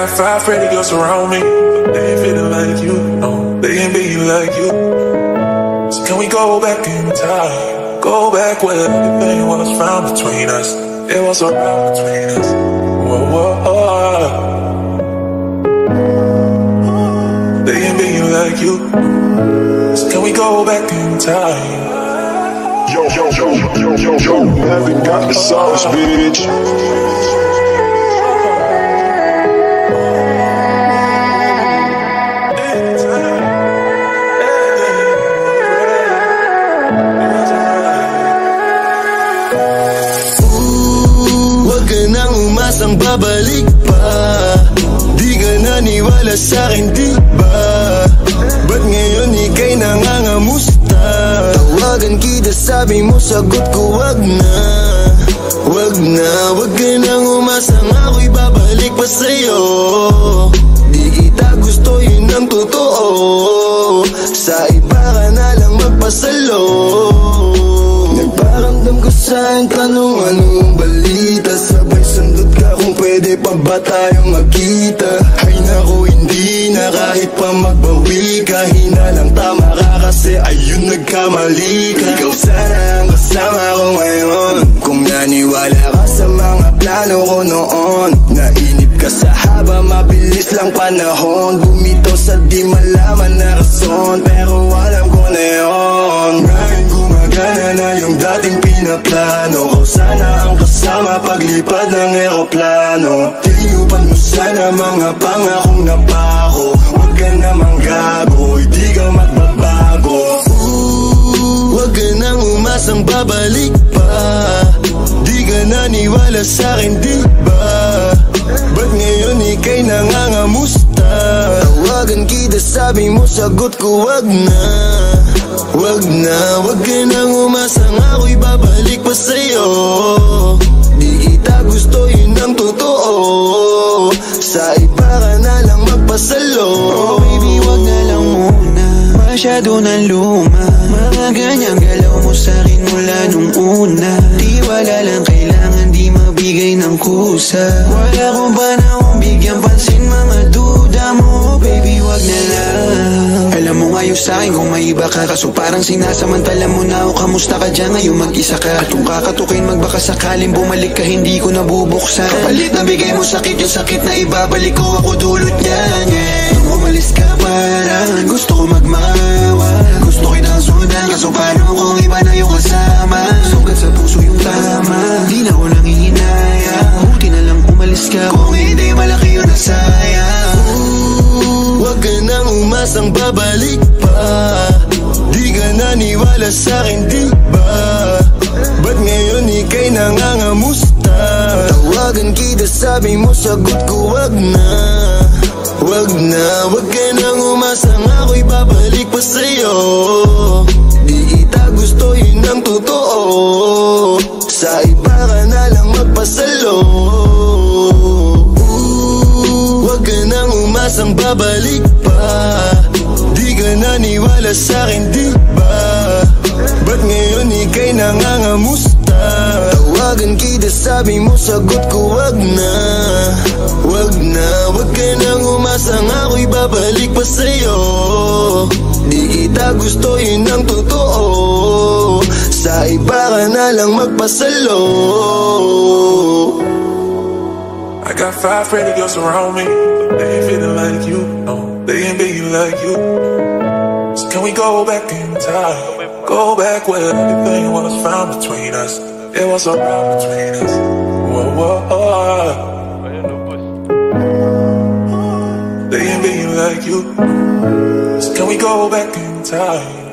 got 5 pretty girls around me, but they ain't feeling like you. No, they ain't being like you. So can we go back in time? Go back where everything was found between us. It was around between us. Whoa, whoa, whoa. They ain't being like you. So can we go back in time? Yo, haven't got the sauce, bitch. Wag ka nang umasang babalik pa. Di ka naniwala sa'kin, di ba? Ba't ngayon ika'y nangangamusta? Tawagan kita, sabi mo, sagot ko wag na. Wag na, wag ka nang umasang ako'y babalik pa sa'yo. Di kita gusto, yun ang totoo. Sa iba ka na lang magpasalo. Nagparamdam ko sa'kin tanong anong balita. Sabay sundot ka kung pwede pa ba tayong magkita. Ay naku, hindi na kahit pa magbawi ka. Hinalang tama ka kasi ayun nagkamali ka. Ikaw sana ang kasama ko ngayon. Kung naniwala ka sa mga plano ko noon. Nainip ka sa haba, mabilis lang panahon. Bumitaw sa di malaman na rason, pero alam ko na yun. Ngayon gumagana na yung dating pinaplano ko. Sana ang kasama paglipad ng eroplano. Tinupad mo sana mga pangakong napako. Huwag ka namang gago, hindi ka magbabago. Huwag ka nang umasang babalik pa. Di ka naniwala sa'kin, di ba? Ba't ngayon ika'y nangangamusta? Tawagan kita, sabi mo, sagot ko wag na. Wag na, wag ka nang umasang ako'y babalik pa sa'yo. Di kita gusto, yun ang totoo. Sa iba ka na lang magpasalo. Oh baby, wag na lang muna, masyado na luma. Mga ganyang galaw mo sa'kin mula nung una. Di wala lang kailangan, di mabigay ng kusa. Wala ko ba na akong bigyan pansin mga duda mo? Baby, wag na lang. Alam mo ngayon sa'kin kung may iba ka, kaso parang sinasamantala mo na ako. Kamusta ka dyan ngayon mag-isa ka? At kung kakatukin magbaka sakaling bumalik ka, hindi ko nabubuksan. Kapalit na bigay mo sakit, yung sakit na ibabalik ko, ako dulot niyan, yeah. Nung umalis ka parang gusto ko magmawa. Gusto kitang sundan, kaso paano kung iba na yung kasama? Sugat sa puso yung tama, di na ko nang hihinaya. Buti na lang umalis ka, kung hindi malaki yun na sayang. Huwag ka nang umasang babalik pa. Di ka naniwala sa'kin, di ba? Ba't ngayon ika'y nangangamusta? Tawagan kita, sabi mo, sagot ko wag na. Wag na, wag ka nang umasang ako'y babalik pa sa'yo. Di kita gusto, yun ang totoo. Sa iba ka na lang magpasalo. Wag ka nang umasang babalik pa. Di ka naniwala sa'kin, di ba? Ba't ngayon ika'y nangangamusta? Tawagan kita, sabi mo, sagot ko wag na. Wag na, wag ka nang umasang ako'y babalik pa sa'yo. Di kita gusto, yun ang totoo. Sa iba ka na lang magpasalo. I got 5 pretty girls around me, but they ain't feeling like you. No, they ain't being like you. So can we go back in time? Go back where everything was found between us. It was around between us. Whoa, whoa, whoa. They ain't being like you. So can we go back in time?